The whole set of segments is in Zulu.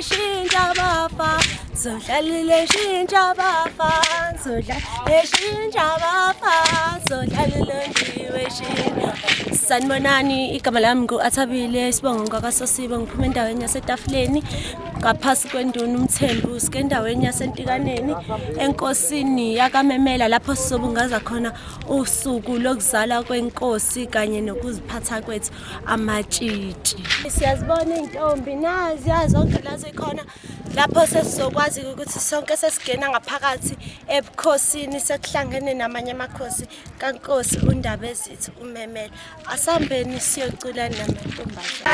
shintsha bafa zodlalela shintsha bafa zodlalela shintsha bafa zodlalela ndiwe shintsha. Sanibonani, igama lami ngu-Athabile Sibongo ngakwaSosibo, ngiphuma endaweni yaseTafuleni ngaphasi kwenduna uMthembu, sike endaweni yaseNtikaneni enkosini yakaMemela lapho sizobungaza khona usuku lokuzalwa kwenkosi kanye nokuziphatha kwethu amatshitshi. Siyazibona intombi naziya zonke la zikhona lapho sesizokwazi ukuthi sonke sesingena ngaphakathi ebukhosini sekuhlangene namanye amakhosi kaNkosi uNdabezithu uMemela. Asambeni siyocula namantombazane.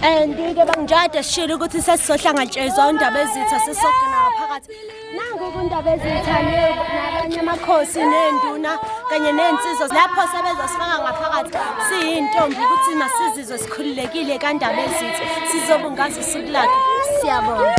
And-ke bangijada sishilo ukuthi sesizohlangatshezwa undaba ezitha sesizogcina ngaphakathi nangoku undaba ezitha nabanye amakhosi nenduna kanye nensizwa lapho sebezosifaka ngaphakathi siyintombi ukuthi masizizwe sikhululekile kandaba ezitha sizobungaza usuku lakhe. Siyabonga.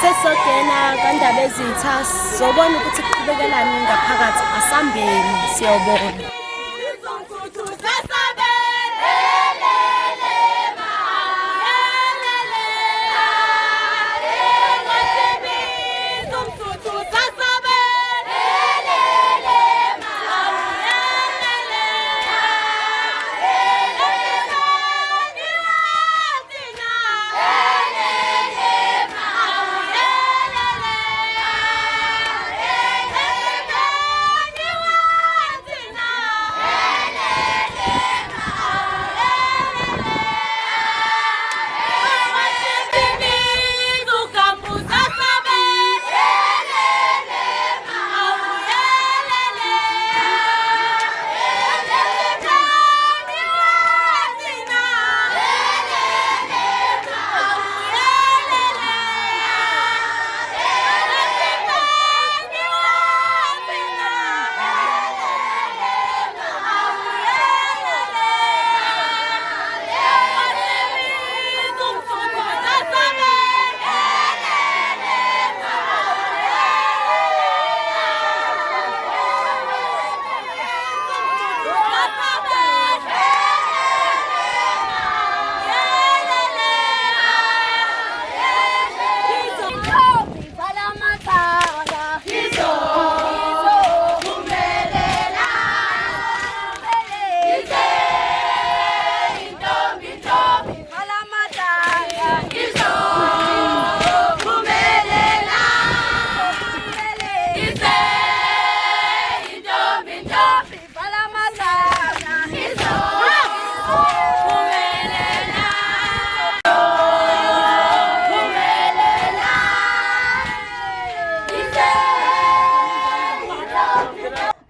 sesogena kandaba ezitha sobona ukuthi kuqhubekelani ngaphakathi asambeni siyobona.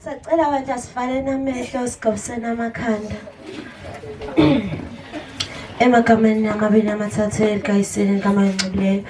Sacela abantu asifaleni amehlo sigobiseni amakhanda. Emagameni amabili amathathu elikayiseni kaMangcwele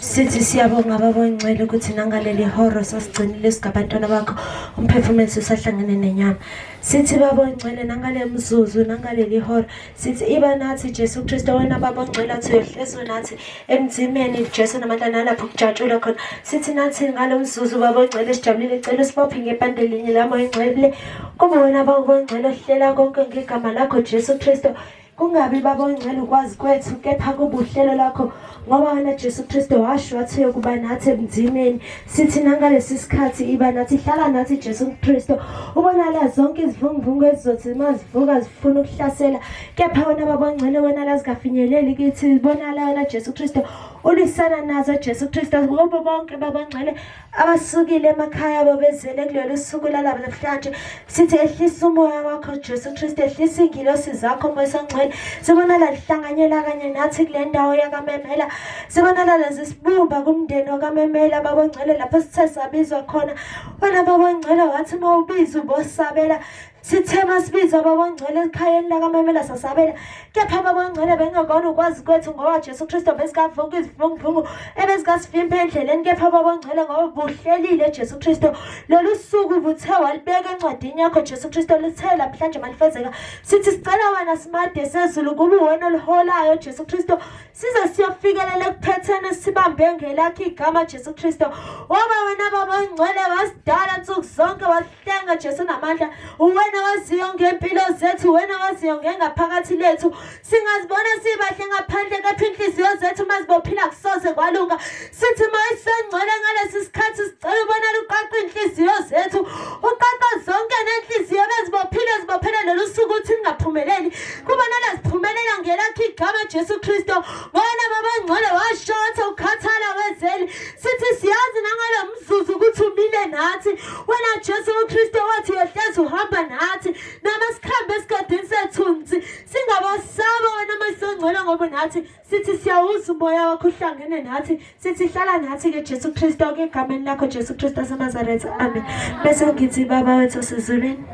sithi siyabonga babongcwele ukuthi nangaleli horo sasigcinile sigabantwana bakho umphefumulo usahlangene nenyama. Sithi babongcwele nangale mzuzu nangaleli horo sithi iba nathi Jesu Kristu wena babongcwele athi uyohlezwa nathi emzimeni Jesu namandla lapho kujatshula khona. Sithi nathi ngalo mzuzu babongcwele sijabulile cela sibophe ngepande linye lamoyingcwele kuba wena babongcwele ohlela konke ngegama lakho Jesu Kristu. Kungabi babongcwele ukwazi kwethu kepha kubuhlelo lakho ngoba wena Jesu Kristu washo wathi ukuba nathi emzimeni. Sithi nangalesi sikhathi iba nathi hlala nathi Jesu Kristu ubona la zonke izivunguvungu ezizothi mazivuka zifuna ukuhlasela kepha wena babongcwele wena la zikafinyeleli kithi ubona la wena Jesu Kristu ulisana nazo Jesu Kristu ngoba bonke babongcwele abasukile emakhaya babezele kulelo suku lalabo namhlanje. Sithi ehlisa umoya wakho Jesu Kristu ehlisa ingilosi zakho moyisongcwele sibona la lihlanganyela kanye nathi kule ndawo yakamemela sibona la lezi sibumba kumndeni wakamemela babongcwele lapho sithe sabizwa khona wena babongcwele wathi mawubiza ubosabela sithe masibiza babongcwele ekhayeni lakamemela sasabela kepha babongcwele bengakona ukwazi kwethu ngoba Jesu Kristu besikavuka izivunguvungu ebesikasifimpa endleleni kepha babongcwele ngoba buhlelile Jesu Kristu lolu suku ubuthe walibeka encwadini yakho Jesu Kristu lithe namhlanje malifezeka. Sithi sicela wena simade sezulu kuba wena oliholayo Jesu Kristu size siyofikelela ekuphetheni sibambe ngelakho igama Jesu Kristu ngoba wena babongcwele wasidala nsuku zonke wahlenga Jesu namandla wena waziyo ngempilo zethu wena waziyo ngengaphakathi lethu singazibona sibahle ngaphandle kepha inhliziyo zethu mazibophila kusoze kwalunga. Sithi mayisengcwele ngalesi sikhathi sicela ubona luqaqa inhliziyo zethu uqaqa zonke nenhliziyo bezibophile zibophele lolu suku uthi ngaphumeleli kuba nalaziphumelela ngelakho igama Jesu Kristu wena babongcwele washotha ukhathala wezeli. Sithi siyazi nangalo mzuzu ukuthi umile nathi wena Jesu Kristu wathi uyohlezi uhamba nathi namasikhambe esikadini sethunzi singabasaba wena mayisongcwele ngoba nathi sithi siyawuza umoya wakho uhlangene nathi sithi hlala nathi ke Jesu Kristu ngegameni lakho Jesu Kristu waseNazaretha amen. Bese ngithi baba wethu osezulwini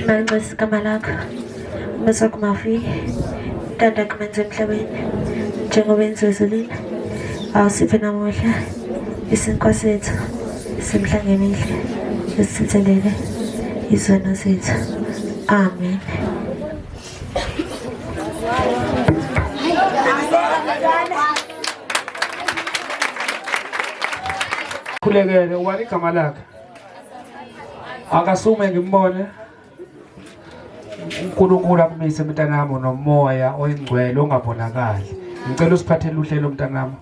mangcwele igama lakho bese kumafi tanda kumenza emhlabeni njengoba enziwe ezulwini awusiphe namuhla isinkwa sethu simhla ngemihle esithelele izono zethu amen. Khulekele ubani igama lakhe. Akasume ngimbone. uNkulunkulu akumise mntanami nomoya oyingcwele ongabonakali. Ngicela usiphathele uhlelo mntanami.